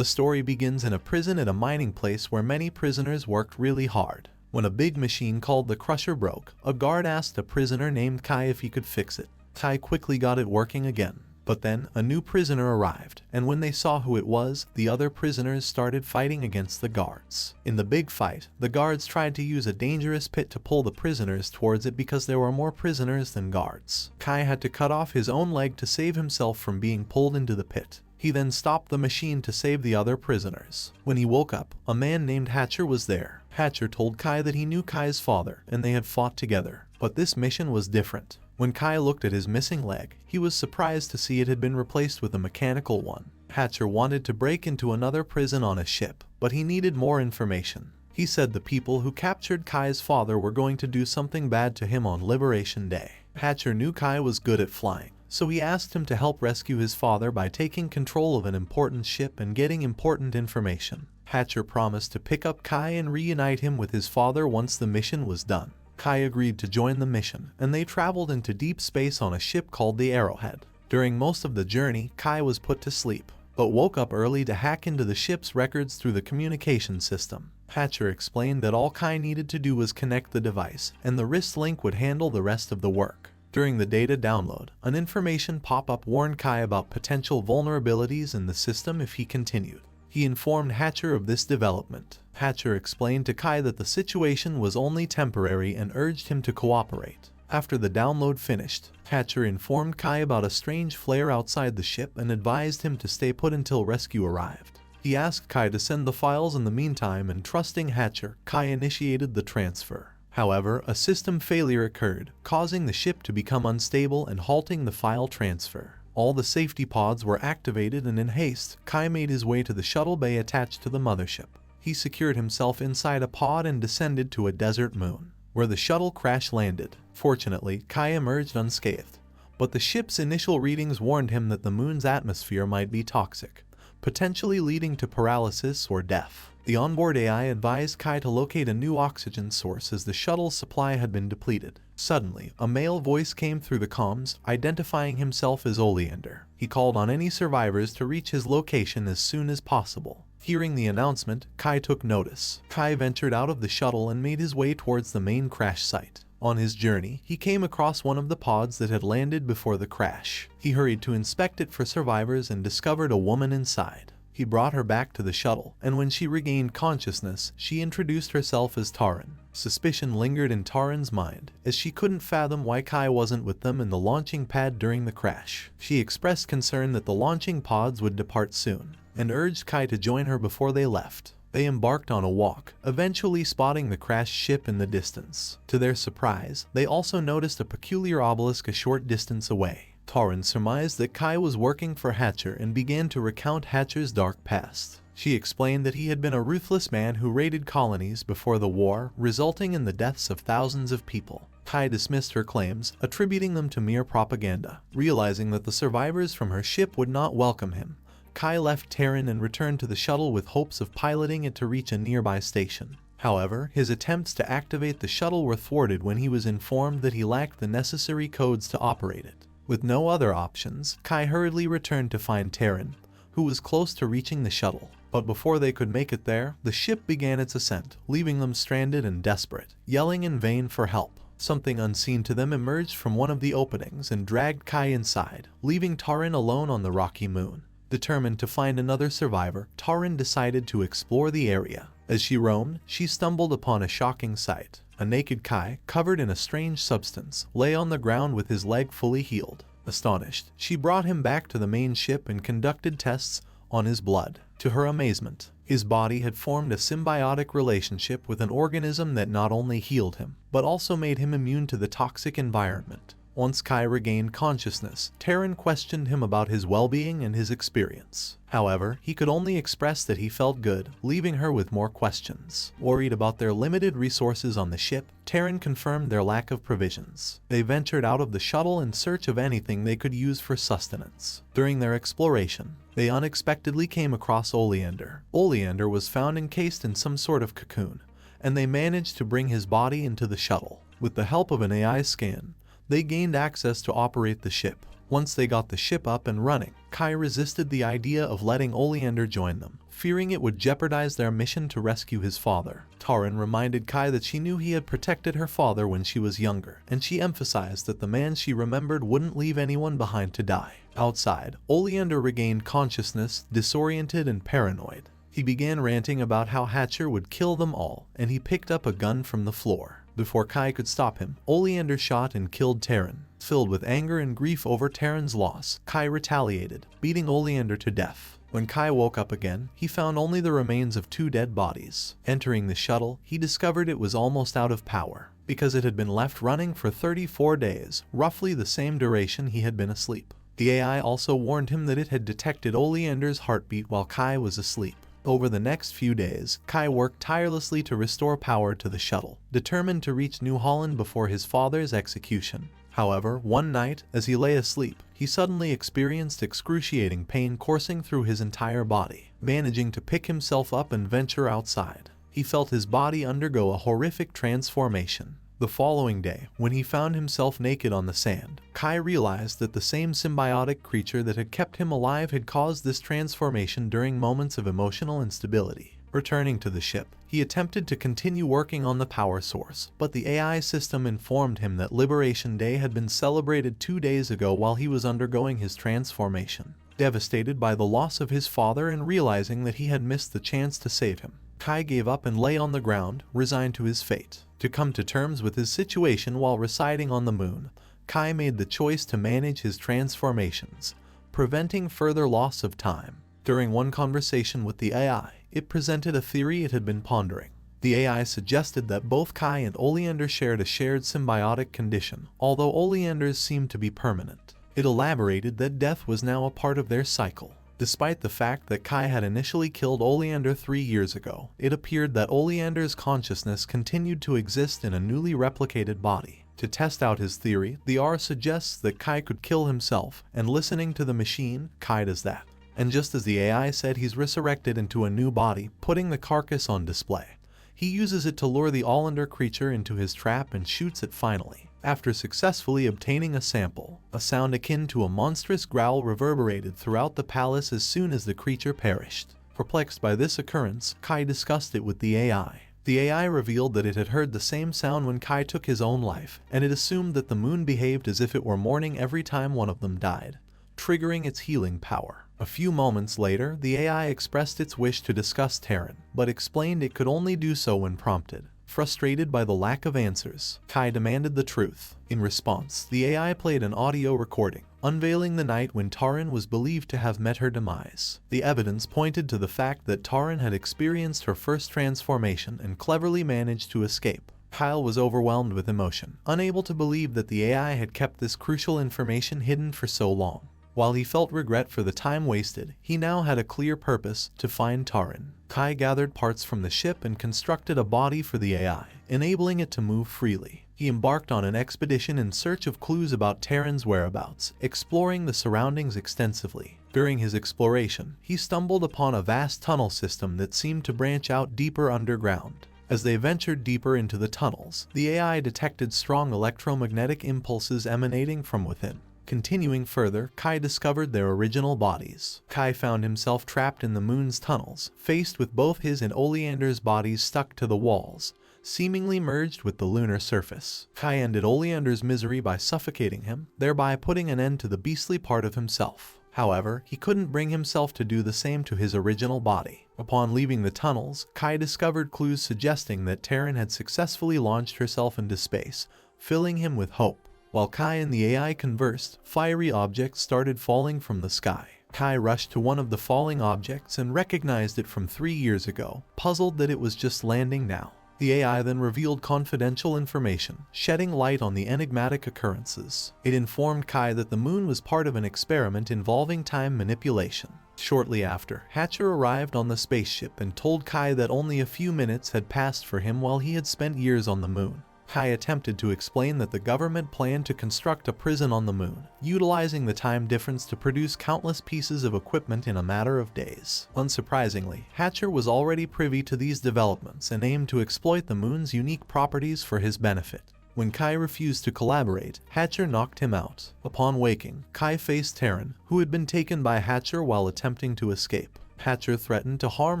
The story begins in a prison at a mining place where many prisoners worked really hard. When a big machine called the Crusher broke, a guard asked a prisoner named Kai if he could fix it. Kai quickly got it working again. But then, a new prisoner arrived, and when they saw who it was, the other prisoners started fighting against the guards. In the big fight, the guards tried to use a dangerous pit to pull the prisoners towards it because there were more prisoners than guards. Kai had to cut off his own leg to save himself from being pulled into the pit. He then stopped the machine to save the other prisoners. When he woke up, a man named Hatcher was there. Hatcher told Kai that he knew Kai's father, and they had fought together. But this mission was different. When Kai looked at his missing leg, he was surprised to see it had been replaced with a mechanical one. Hatcher wanted to break into another prison on a ship, but he needed more information. He said the people who captured Kai's father were going to do something bad to him on Liberation Day. Hatcher knew Kai was good at flying, so he asked him to help rescue his father by taking control of an important ship and getting important information. Hatcher promised to pick up Kai and reunite him with his father once the mission was done. Kai agreed to join the mission, and they traveled into deep space on a ship called the Arrowhead. During most of the journey, Kai was put to sleep, but woke up early to hack into the ship's records through the communication system. Hatcher explained that all Kai needed to do was connect the device, and the wrist link would handle the rest of the work. During the data download, an information pop-up warned Kai about potential vulnerabilities in the system if he continued. He informed Hatcher of this development. Hatcher explained to Kai that the situation was only temporary and urged him to cooperate. After the download finished, Hatcher informed Kai about a strange flare outside the ship and advised him to stay put until rescue arrived. He asked Kai to send the files in the meantime, and trusting Hatcher, Kai initiated the transfer. However, a system failure occurred, causing the ship to become unstable and halting the file transfer. All the safety pods were activated, and in haste, Kai made his way to the shuttle bay attached to the mothership. He secured himself inside a pod and descended to a desert moon, where the shuttle crash landed. Fortunately, Kai emerged unscathed, but the ship's initial readings warned him that the moon's atmosphere might be toxic, potentially leading to paralysis or death. The onboard AI advised Kai to locate a new oxygen source as the shuttle's supply had been depleted. Suddenly, a male voice came through the comms, identifying himself as Oleander. He called on any survivors to reach his location as soon as possible. Hearing the announcement, Kai took notice. Kai ventured out of the shuttle and made his way towards the main crash site. On his journey, he came across one of the pods that had landed before the crash. He hurried to inspect it for survivors and discovered a woman inside. He brought her back to the shuttle, and when she regained consciousness, she introduced herself as Taran. Suspicion lingered in Taran's mind, as she couldn't fathom why Kai wasn't with them in the launching pad during the crash. She expressed concern that the launching pods would depart soon, and urged Kai to join her before they left. They embarked on a walk, eventually spotting the crashed ship in the distance. To their surprise, they also noticed a peculiar obelisk a short distance away. Taran surmised that Kai was working for Hatcher and began to recount Hatcher's dark past. She explained that he had been a ruthless man who raided colonies before the war, resulting in the deaths of thousands of people. Kai dismissed her claims, attributing them to mere propaganda. Realizing that the survivors from her ship would not welcome him, Kai left Taran and returned to the shuttle with hopes of piloting it to reach a nearby station. However, his attempts to activate the shuttle were thwarted when he was informed that he lacked the necessary codes to operate it. With no other options, Kai hurriedly returned to find Taran, who was close to reaching the shuttle. But before they could make it there, the ship began its ascent, leaving them stranded and desperate, yelling in vain for help. Something unseen to them emerged from one of the openings and dragged Kai inside, leaving Taran alone on the rocky moon. Determined to find another survivor, Taran decided to explore the area. As she roamed, she stumbled upon a shocking sight. A naked Kai, covered in a strange substance, lay on the ground with his leg fully healed. Astonished, she brought him back to the main ship and conducted tests on his blood. To her amazement, his body had formed a symbiotic relationship with an organism that not only healed him, but also made him immune to the toxic environment. Once Kai regained consciousness, Taran questioned him about his well-being and his experience. However, he could only express that he felt good, leaving her with more questions. Worried about their limited resources on the ship, Taran confirmed their lack of provisions. They ventured out of the shuttle in search of anything they could use for sustenance. During their exploration, they unexpectedly came across Oleander. Oleander was found encased in some sort of cocoon, and they managed to bring his body into the shuttle. With the help of an AI scan, they gained access to operate the ship. Once they got the ship up and running, Kai resisted the idea of letting Oleander join them, fearing it would jeopardize their mission to rescue his father. Taryn reminded Kai that she knew he had protected her father when she was younger, and she emphasized that the man she remembered wouldn't leave anyone behind to die. Outside, Oleander regained consciousness, disoriented and paranoid. He began ranting about how Hatcher would kill them all, and he picked up a gun from the floor. Before Kai could stop him, Oleander shot and killed Taryn. Filled with anger and grief over Taryn's loss, Kai retaliated, beating Oleander to death. When Kai woke up again, he found only the remains of 2 dead bodies. Entering the shuttle, he discovered it was almost out of power, because it had been left running for 34 days, roughly the same duration he had been asleep. The AI also warned him that it had detected Oleander's heartbeat while Kai was asleep. Over the next few days, Kai worked tirelessly to restore power to the shuttle, determined to reach New Holland before his father's execution. However, one night, as he lay asleep, he suddenly experienced excruciating pain coursing through his entire body. Managing to pick himself up and venture outside, he felt his body undergo a horrific transformation. The following day, when he found himself naked on the sand, Kai realized that the same symbiotic creature that had kept him alive had caused this transformation during moments of emotional instability. Returning to the ship, he attempted to continue working on the power source, but the AI system informed him that Liberation Day had been celebrated 2 days ago while he was undergoing his transformation. Devastated by the loss of his father and realizing that he had missed the chance to save him, Kai gave up and lay on the ground, resigned to his fate. To come to terms with his situation while residing on the moon, Kai made the choice to manage his transformations, preventing further loss of time. During one conversation with the AI, it presented a theory it had been pondering. The AI suggested that both Kai and Oleander shared a shared symbiotic condition, although Oleander's seemed to be permanent. It elaborated that death was now a part of their cycle. Despite the fact that Kai had initially killed Oleander 3 years ago, it appeared that Oleander's consciousness continued to exist in a newly replicated body. To test out his theory, the R suggests that Kai could kill himself, and listening to the machine, Kai does that. And just as the AI said, he's resurrected into a new body, putting the carcass on display. He uses it to lure the Oleander creature into his trap and shoots it finally. After successfully obtaining a sample, a sound akin to a monstrous growl reverberated throughout the palace as soon as the creature perished. Perplexed by this occurrence, Kai discussed it with the AI. The AI revealed that it had heard the same sound when Kai took his own life, and it assumed that the moon behaved as if it were mourning every time one of them died, triggering its healing power. A few moments later, the AI expressed its wish to discuss Taryn, but explained it could only do so when prompted. Frustrated by the lack of answers, Kai demanded the truth. In response, the AI played an audio recording, unveiling the night when Taryn was believed to have met her demise. The evidence pointed to the fact that Taryn had experienced her first transformation and cleverly managed to escape. Kyle was overwhelmed with emotion, unable to believe that the AI had kept this crucial information hidden for so long. While he felt regret for the time wasted, he now had a clear purpose: to find Taryn. Kai gathered parts from the ship and constructed a body for the AI, enabling it to move freely. He embarked on an expedition in search of clues about Taryn's whereabouts, exploring the surroundings extensively. During his exploration, he stumbled upon a vast tunnel system that seemed to branch out deeper underground. As they ventured deeper into the tunnels, the AI detected strong electromagnetic impulses emanating from within. Continuing further, Kai discovered their original bodies. Kai found himself trapped in the moon's tunnels, faced with both his and Oleander's bodies stuck to the walls, seemingly merged with the lunar surface. Kai ended Oleander's misery by suffocating him, thereby putting an end to the beastly part of himself. However, he couldn't bring himself to do the same to his original body. Upon leaving the tunnels, Kai discovered clues suggesting that Taryn had successfully launched herself into space, filling him with hope. While Kai and the AI conversed, fiery objects started falling from the sky. Kai rushed to one of the falling objects and recognized it from 3 years ago, puzzled that it was just landing now. The AI then revealed confidential information, shedding light on the enigmatic occurrences. It informed Kai that the moon was part of an experiment involving time manipulation. Shortly after, Hatcher arrived on the spaceship and told Kai that only a few minutes had passed for him while he had spent years on the moon. Kai attempted to explain that the government planned to construct a prison on the moon, utilizing the time difference to produce countless pieces of equipment in a matter of days. Unsurprisingly, Hatcher was already privy to these developments and aimed to exploit the moon's unique properties for his benefit. When Kai refused to collaborate, Hatcher knocked him out. Upon waking, Kai faced Terran, who had been taken by Hatcher while attempting to escape. Hatcher threatened to harm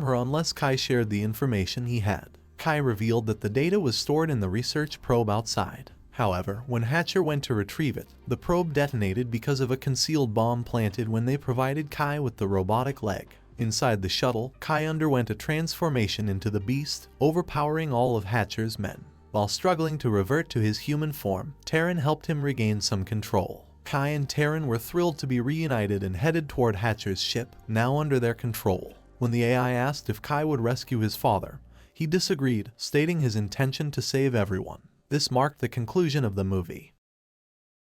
her unless Kai shared the information he had. Kai revealed that the data was stored in the research probe outside. However, when Hatcher went to retrieve it, the probe detonated because of a concealed bomb planted when they provided Kai with the robotic leg. Inside the shuttle, Kai underwent a transformation into the beast, overpowering all of Hatcher's men. While struggling to revert to his human form, Terran helped him regain some control. Kai and Terran were thrilled to be reunited and headed toward Hatcher's ship, now under their control. When the AI asked if Kai would rescue his father, he disagreed, stating his intention to save everyone. This marked the conclusion of the movie.